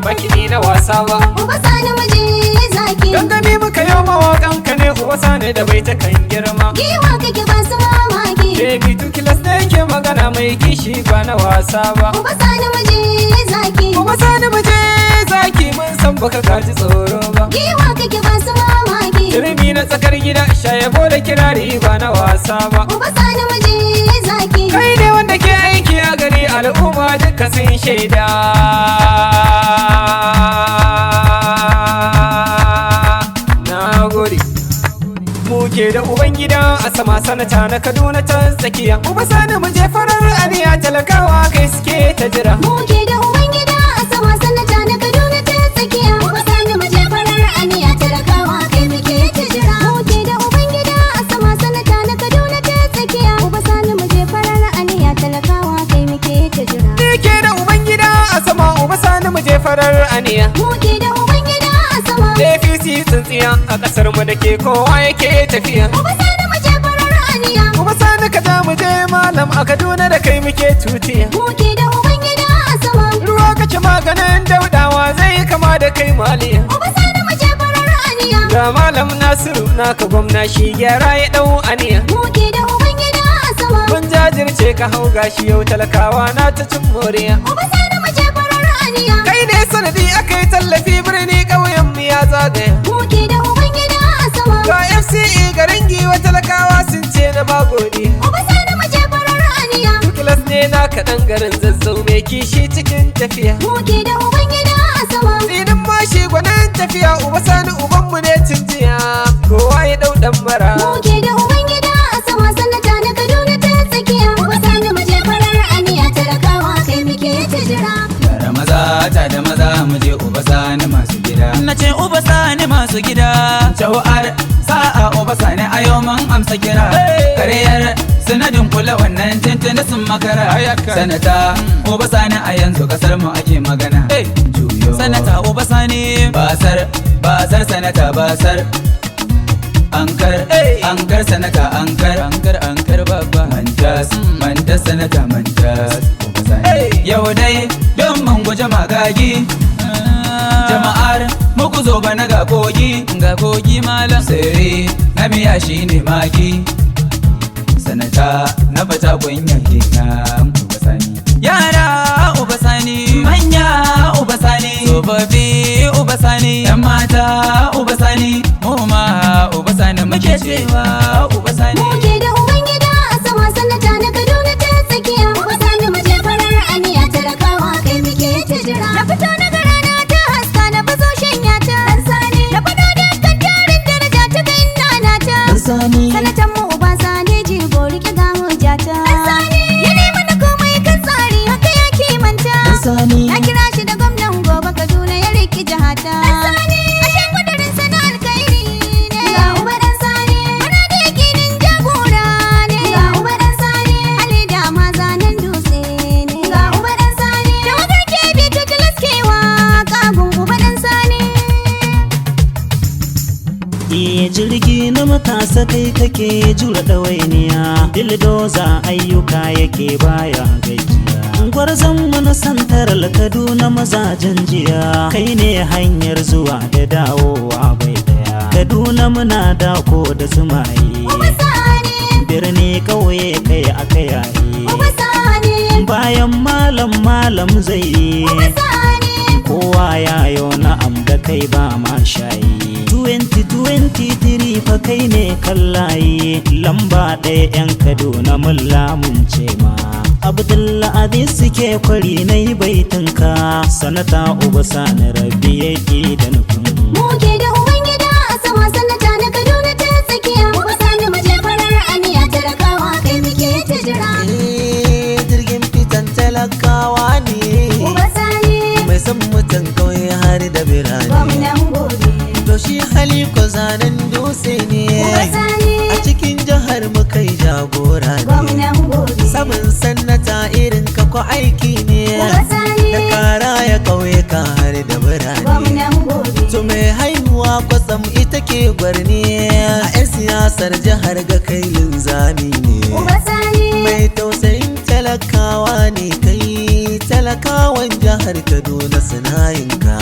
baki ni na wasa ba. Uba Sani muje zaki. Gangami muka yau mawaƙan ka ne Uba Sani da bai ta kan girma. Giwa kake ba su mamaki. Baby tu kilas da yake magana mai kishi ba na wasa ba. Uba Sani muje zaki. Uba Sani muje zaki mun san baka kaji tsoro ba. Giwa kake ba su mamaki. Turmi na tsakar gida shayabo da kirari ba na wasa ba. Uba Sani muje zaki. Kai ne wanda ke aiki a gari al'umma duka sun shaida. Na gode. Muke da Ubangida a sama sanata na Kaduna ta tsakiya. Uba Sani mu je farar aniya talakawa kai suke ta jira. Muke da Ubangida a sama sanata na Kaduna ta tsakiya. Uba Sani mu je farar aniya talakawa kai muke ta jira. Muke da Ubangida a sama sanata na Kaduna ta tsakiya. Uba Sani mu je farar aniya talakawa kai muke ta jira. Muke da Ubangida a sama Uba Sani mu je farar aniya. Muke da Ubangida a sama. APC tsintsiya a kasar mu da ke kowa yake tafiya. Uba Sani mu je farar aniya. Uba Sani ka ja mu je malam a Kaduna da kai muke tutiya. Muke da Ubangida a sama. Ruwa kace maganin daudawa zai kama da kai maliya. Uba Sani mu je farar aniya. Ga malam Nasiru naka gwamna shi gyara ya dau aniya. Muke da Ubangida a sama. Mun jajirce ka hau gashi yau talakawa na ta cin moriya. Uba Sani mu je farar aniya. Kai ne sanadi akai tallafi birni ƙauyen mu ya zagaya. Muke da Ubangida a sama. Ga FCE garin giwa talakawa sun ce na magodi. Uba Sani mu je farar aniya. Tukilas ne na kaɗan garin zazzau mai kishi cikin tafiya. Muke da Ubangida a sama. Tsinin mashi gwanin tafiya Uba Sani ubanmu ne cin jiya. Kowa ya ɗau ɗan mara. Muke da Ubangida a sama sanata na Kaduna ta tsakiya. Uba Sani mu je farar aniya talakawa kai muke ta jira. Tara maza ta da maza mu je Uba Sani masu gida. Na ce Uba Sani masu gida. Jawar sa'a Uba Sani a yau mun amsa kira. Kariyar sanadin kula wannan tintini sun makara. Sanata Uba Sani a yanzu kasar mu ake magana. Juyo sanata Uba Sani. Basar sanata basar. Ankar sanata ankar babba. Mantas sanata mantas Uba Sani. Yau dai don mun guje magagi. Jama'ar muku zo bana ga kogi malam sirri na miya shine magi sanata na bata kunya kenan Uba Sani. Yara Uba Sani, manya Uba Sani, tsofaffi Uba Sani, yan mata Uba Sani, mu ma Uba Sani muke cewa Uba Sani. Muke da Ubangida a sama sanata na Kaduna ta tsakiya. Uba Sani mu je farar aniya talakawa kai muke ta jira. Na fito na garana ta haska na bazo shanya ta. Dan Sani na fito da kan jarin daraja ta kai nana ta. Sanatan mu Uba Sani jigo rike ga hujjata. Dan Sani ya nemi na komai kan tsari haka ya kimanta. Na kira shi da gwamnan gobe Kaduna ya riki jihata. Dan Sani ashe kudirin sana alkhairi ne. Ga Uba Dan Sani muna da yakinin jagora ne. Ga Uba Dan Sani hali da mazanen dutse ne. Ga Uba Dan Sani tawagar ke bi ta kilaskewa kagun Uba Dan Sani. Jirgi na matasa kai kake jura ɗawainiya. Dildoza ayyuka yake baya gajiya. Gwarzon mana santar Kaduna mazajen jiya. Kai ne hanyar zuwa da dawowa bai daya. Kaduna muna dako da sumaye. Uba Sani Birni ƙauye kai aka yaye. Uba Sani Bayan malam zai yi. Uba Sani Kowa yayo na'am da kai ba ma shayi. 2023 fa kai ne kallaye. Lamba ɗaya 'yan Kaduna mun lamunce ma. Abdullahi suke kwari na yi baitinka. Sanata Uba Sani rabbi yake da nufin. Muke da Ubangida a sama sanata na Kaduna ta tsakiya. Uba Sani mu je farar aniya talakawa kai muke ta jira. Jirgin fitan talakawa ne. Uba Sani Mai san mutan kauye har da birane. gwamnan gobe. To shi hali ko zanen dutse ne. Uba Sani A cikin jihar mu kai jagora ne. gwamnan gobe. Samun sannata irin ka ko aiki ne. Uba Sani Da kara ya kauye ka har da birane. gwamnan gobe. To mai haihuwa kwatsam ita ke gwarni. A 'yan siyasar jihar ga kai linzami ne. Uba Sani Mai tausayin talakawa ne kai, talakawan jihar Kaduna suna yinka.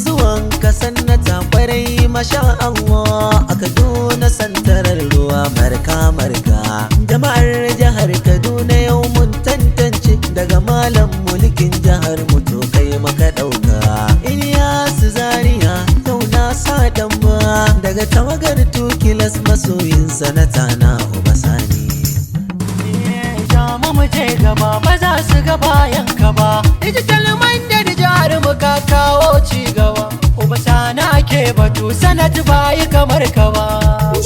Zuwan ka sannata kwarai masha Allah, a Kaduna santarar ruwa marka marka. Jama'ar jihar Kaduna yau mun tantance, daga malam mulkin jihar mu to kai maka dauka. Ilyasu Zaria yau na sa damba, daga tawagar tukilas masoyin sanata na Obasani. mu je gaba ba za su ga bayan ka ba. Digital minded jihar mu ka kawo ci gaba. Obasani ke batu sanat bayi kamar ka ba.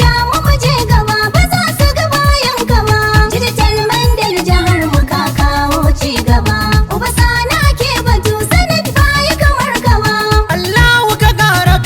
Jamu mu je gaba ba za su ga bayan ka ba. Digital minded jihar mu ka kawo ci gaba. Obasani ke batu sanat bayi kamar ka ba. Allahu ka kara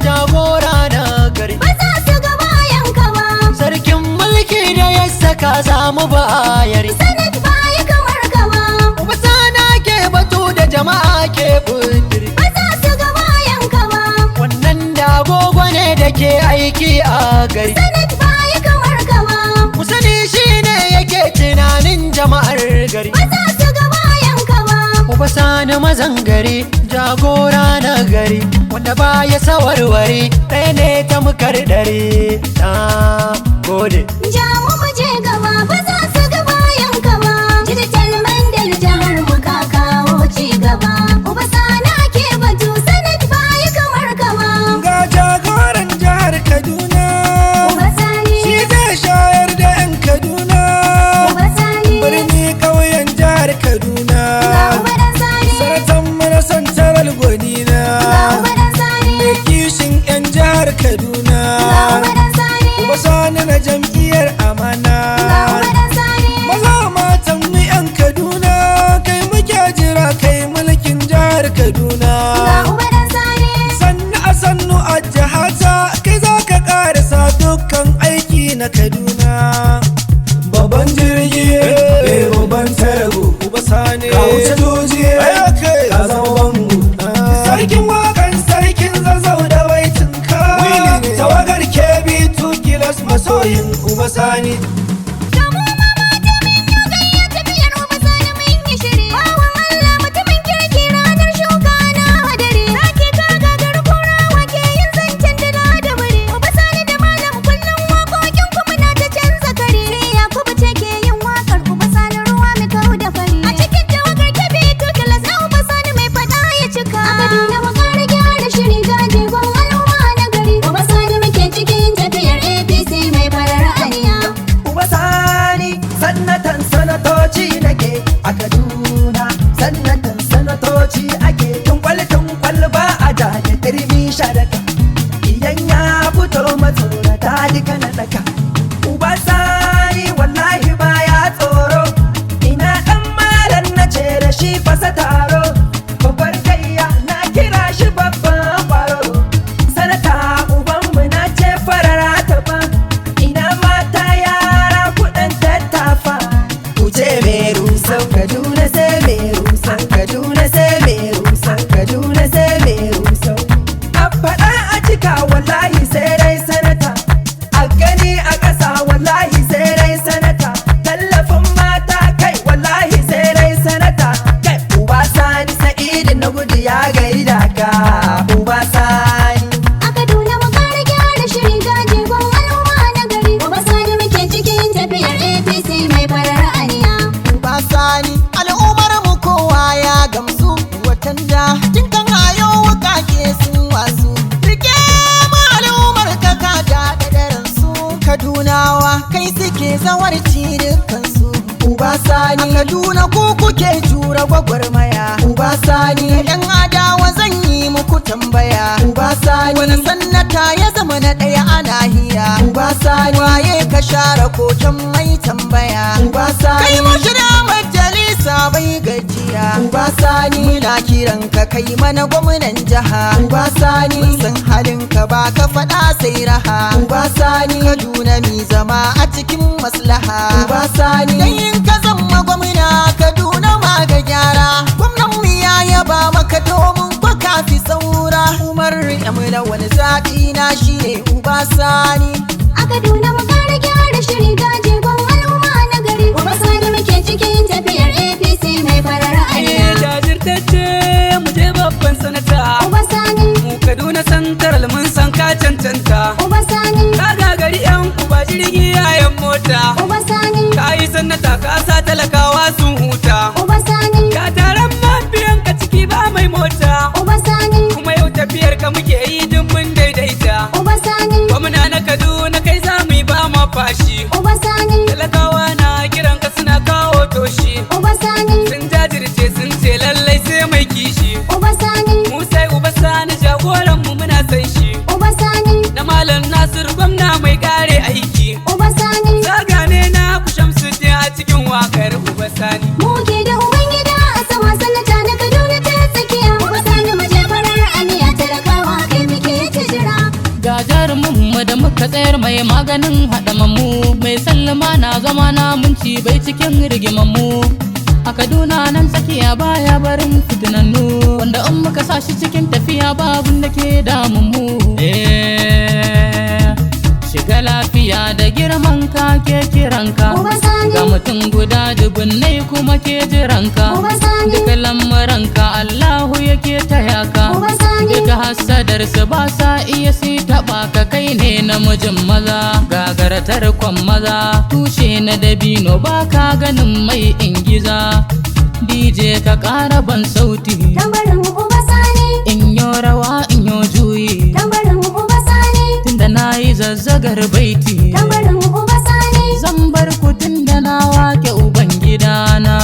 jagora na gari. Ba za su ga bayan ka ba. Sarkin mulki da ya saka zamu bayari. Sanat bayi kamar ka ba. Obasani ke batu da jama'a ke budiri. Ba za su ga bayan ka ba. Wannan da agogo ne da ke aiki a gari. Sanat bayi kamar ka ba. Musani shi ne yake tunanin jama'ar gari. Ba za su ga bayan ka ba. Obasani mazan gari, jagora na gari, wanda baya sawarware, ɗaya ne ta mukar dare. Na gode. Jamu mu je gaba ba za su ga bayan ka ba. Digital minded jihar mu ka kawo ci gaba. Obasani ke batu sanat bayi kamar ka ba. Ga jagoran jihar Kaduna, Obasani, shi zai shayar da 'yan Kaduna. Obasani, Birni ƙauyen jihar Kaduna, ga Ubadan Sani, sanatan mana santaral gwanina. ga Ubadan Sani, Mai kishin 'yan jihar Kaduna, ga Ubadan Sani, Obasani na jam'iyyar amana. ga Ubadan Sani, Maza matan mu 'yan Kaduna, kai muke jira kai mulkin jihar Kaduna. ga Ubadan Sani, Sannu a sannu a jihata, kai za ka ƙarasa dukkan aiki na Kaduna. Babban jirgi, babban tarago, Obasani, ka wuce joji, ka zama bango. Sarkin wakan sarkin zazzau da baitinka, tawagar kebi tukilas masoyin Obasani. tafiyar Obasani mun yi shiri. Bawan Allah mutumin kirki ranar shuka na hadari. Sake ka gagar kura wake yin zancen dila da bari. Obasani da malam kullum waƙoƙin kuma na ta canza kare. Sai Yakubu ce ke yin waƙar Obasani ruwa mai kau da fari. A cikin tawagar kebe tukilas na Obasani mai faɗa ya cika. A Kaduna mu ƙara gyara shiri gajegon al'umma na gari. Obasani muke cikin tafiyar APC mai farar aniya. Obasani sannatan sanatoci nake a Kaduna, sannatan sanatoci ake tunkwal ba a jaje turmi sharaka, idan ya fito matsorata duka na daka. Obasani wallahi baya tsoro, ina dan malam na ce da shi fasa taro, babbar gayya na kira shi babban kwaro, sanata ubanmu na ce farara ta ba, ina mata yara kuɗin tattafa. Kuce mai rusan Kaduna sai mai rusan Kaduna sai mai rusan Kaduna sai mai rusan. A faɗa a cika wallahi sai dai sanata, a gani a ƙasa wallahi sai dai sanata, tallafin mata kai wallahi sai dai sanata. Kai Obasani Sa'idu na gudu ya gaida ka Obasani. A Kaduna mu ƙara gyara shiri gajegon al'umma na gari. Obasani muke cikin tafiyar APC mai farar aniya. Obasani al'ummar mu kowa ya gamsu, watan da tun kan hayo wuka ke sun wasu. Rike mu al'ummar ka ka da daren su, Kadunawa kai suke zawarci dukkan su. Obasani a Kaduna ku kuke jura gwagwarmaya. Obasani yan adawa zan yi muku tambaya. Obasani wani sannata ya zama na ɗaya a nahiya. Obasani waye ka share koken mai tambaya. Obasani kai mu shirya majalisa bai gajiya. Obasani muna kiran ka kai mana gwamnan jiha. Obasani mun san halin ka ba ka faɗa sai raha. Obasani Kaduna mi zama a cikin maslaha. Obasani dan yin ka zama gwamna Kaduna ma ga gyara. Gwamnan mu ya yaba maka domin kwa kafi saura. Umar Amina wani zaɓi na shine Obasani. A Kaduna mu ƙara gyara shiri gajegon al'umma na gari. Obasani muke cikin tafiyar jajirtacce mu je babban sanata. Uba Sani, Mu Kaduna Central mun san ka cancanta. Uba Sani, Ka gagari yan uba jirgi yayan mota. Uba Sani, Ka yi sanata ka sa talakawa sun huta. Uba Sani, Ka taron mafiyan ka ciki ba mai mota. Uba Sani, Kuma yau tafiyar ka muke yi duk mun daidaita. Uba Sani, Gwamna na Kaduna kai za mu yi ba ma fashi. Uba Sani, Talakawa na kiran ka suna kawo toshi. Uba Sani, Sun jajirce sun ce lallai sai mai kishi. Uba Sani, Mu sai Uba Sani jagoran mu muna san shi. Uba Sani, Na Malam Nasir gwamna mai kare aiki. Uba Sani, Zagane na ku Shamsuddin a cikin wakar Uba Sani. muke da Ubangida a sama sanata na Kaduna ta tsakiya. Uba Sani mu je farar aniya talakawa kai muke ta jira. Ga jarumin mu da muka tsayar mai maganin haɗamammu, mai sallama na zama na munci bai cikin rigimammu. A Kaduna nan tsakiya baya barin fitinannu, wanda in muka sa shi cikin tafiya babun da ke damun mu. Shiga lafiya da girman ka ke kiranka, Uba Sani, ga mutum guda dubunnai kuma ke jiranka. Uba Sani, Duka lamuranka Allahu yake taya ka. Uba Sani, Duka hassadar su ba sa iya si taɓa ka, kai ne namijin maza, gagaratar kwan maza, tushe na dabino ba ka ganin mai ingiza. DJ ka ƙara ban sauti, tambarin Uba Sani, in yo rawa in yo juyi, tambarin Uba Sani, tunda na yi zazzagar baiti, tambarin Uba Sani, zan bar ku tunda na wake ubangidana.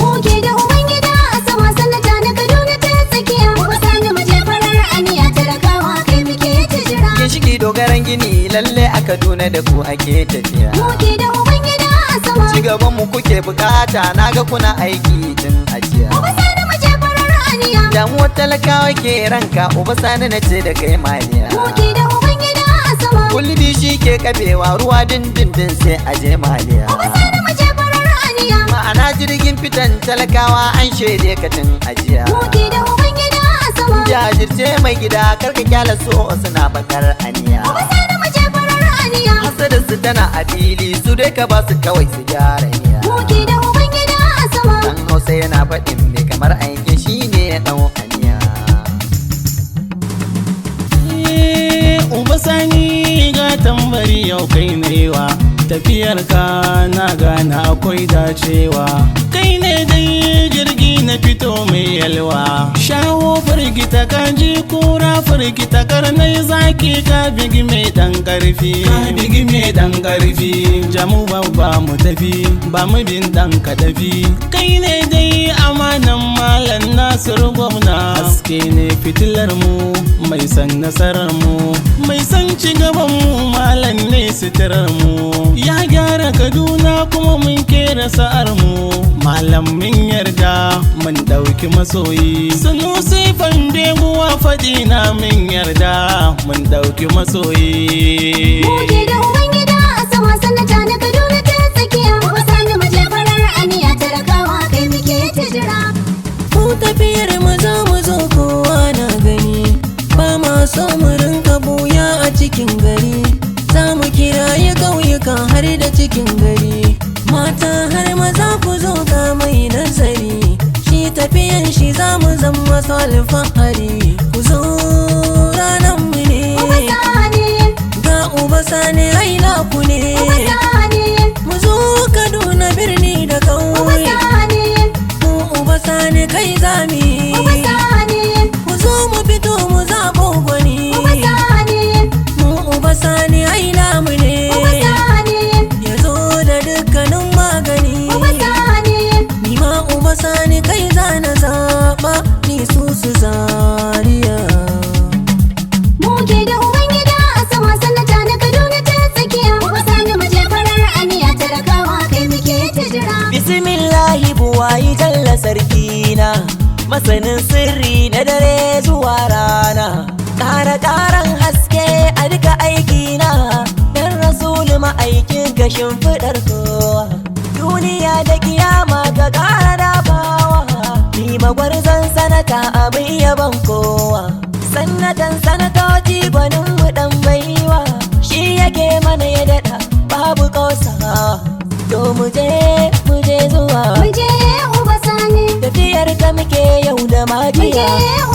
muke da Ubangida a sama sanata na Kaduna ta tsakiya. Uba Sani mu je farar aniya talakawa kai muke ta jira. Ginshiki dogaran gini lalle a Kaduna da ku ake tafiya. Muke da Ubangida a sama. Ci gaban mu kuke bukata naga kuna aiki tun ajiya. Uba Sani mu je farar aniya. Damuwar talakawa ke ranka Uba Sani na ce da kai maliya. Muke da Ubangida a sama. Kulbi shi ke kabewa ruwa dindindin sai a je maliya. Uba Sani mu je farar aniya. Ma'ana jirgin fitan talakawa an shaide ka tun ajiya. Muke da Ubangida a sama. Jajirce mai gida karka kyala so suna bakar aniya. Uba Sani mu je farar aniya. Hasadar su tana a fili su dai ka ba su kawai su gyara niya. Muke da Ubangida a sama. Dan Hausa yana faɗin me kamar aikin shi ne ya ɗau aniya. Uba Sani ga tambari yau kai newa, tafiyar ka na gana akwai dacewa. Kai ne dai jirgi na fito mai yalwa, shawo firgita ka ji kura firgita karnai zaki ka bigi mai dan karfi. Ka bigi mai dan karfi, jamu babba mu tafi, ba mu bin dan kadafi. Kai ne dai amanan Malam Nasiru gwamna, haske ne fitilar mu, mai san nasarar mu, mai san ci gaban mu, malam ne sitirar mu. Ya gyara Kaduna kuma mun kera sa'ar mu, malam mun yarda mun dauki masoyi. Sanusi Fandeguwa faɗi na mun yarda mun dauki masoyi. Muke da Ubangida a sama sanata na Kaduna ta tsakiya. Uba Sani mu je farar aniya talakawa kai muke ta jira. Mu tafiyar mu zo kowa na gani, ba ma so mu rinka buya a cikin gari. Za mu kiraye ƙauyuka har da cikin gari, mata har maza ku zo ga mai nazari. Shi tafiyan shi za mu zama su alfahari. Ku zo ranar mu ne, Uba Sani, ga Uba Sani aina ku ne. Uba Sani, Mu zo Kaduna birni da Uba ƙauye, Sani, mu Uba Sani kai zami. Uba Sani, Ku zo mu fito mu zaɓo gwani, Uba Sani, mu Uba Sani aina mu ne. Uba Sani, Ya zo da dukkanin magani, Uba Sani, ni ma Uba Sani kai zana zaɓa, ni su Zaria. muke da Ubangida a sama sanata na Kaduna ta tsakiya. Uba Sani mu je farar aniya talakawa kai muke ta jira. Bismillahi buwayi jalla sarkina, masanin sirri na dare zuwa rana. Ƙara haske a duka aikina, dan rasulu ma'aikin ka shimfiɗar kowa. Duniya da kiyama ka ƙara dafawa, ni magwarzon sanata abin yaban kowa. Sanatan sanatoci gwanin mu ɗan baiwa, shi yake mana ya daɗa babu ƙosawa. To mu je zuwa Mu je Uba Sani, tafiyar ka Muje magiya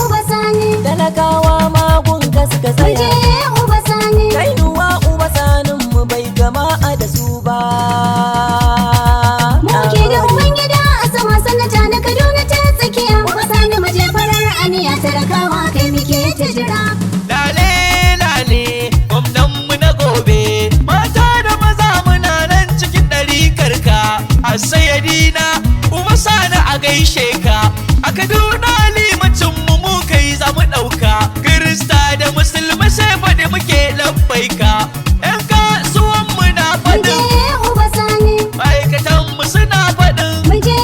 uba sani, talakawa magun gaska muje tsaya uba sani, kainuwa uba sanin mu bai gama da su ba muke da uban gida a sama sanata na Kaduna ta tsakiya. Uba sani muje farar aniya talakawa kai muke ta jira. Lale lale gwamnan mu na gobe, mata da maza muna nan cikin ɗari karka. A sayadina uba sani a gaishe ka, a Kaduna limacin mu kai za mu ɗauka. Kirista da musulmi sai faɗi muke labbaika, 'yan kasuwan mu na Muje faɗin, uba sani, ma'aikatan mu suna faɗin, muje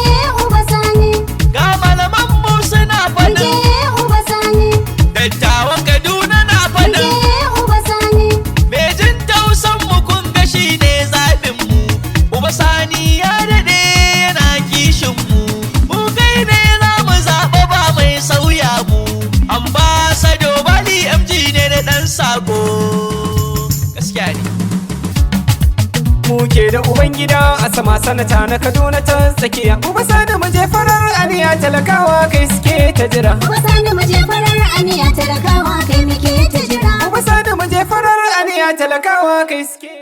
uba sani, ga malaman mu suna muje faɗin, uba sani, dattawan Kaduna na muje faɗin. uba sani, Mejin tausan mu kun ga shi ne zaɓin mu, uba sani ya daɗe yana kishin mu, mu kai ne za mu zaɓa ba mai sauya mu, ambasado Bali MG ne da ɗan sako, gaskiya ne. Muke da Ubangida a sama sanata na Kaduna ta tsakiya. Uba sani muje farar aniya talakawa kai suke ta jira. uba sani muje farar aniya talakawa kai muke ta jira. Uba sani muje farar aniya talakawa kai suke